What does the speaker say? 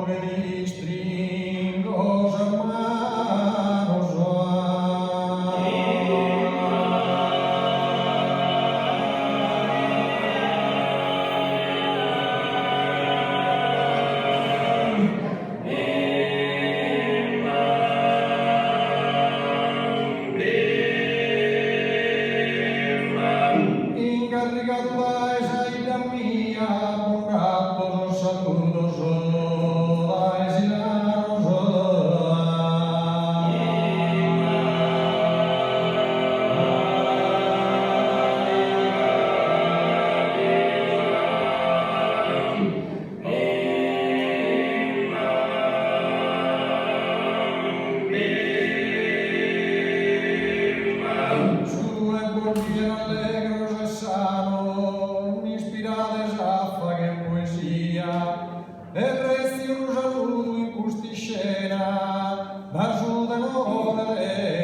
che ti stringo, germano Gioan. Incaricato da Isaia mia, con gatto saluto solo da Isilano Gioan. Sue borghi allegro e sano, ispirate saffa che poesia, e resti un saluto in questa scena, da giù da nove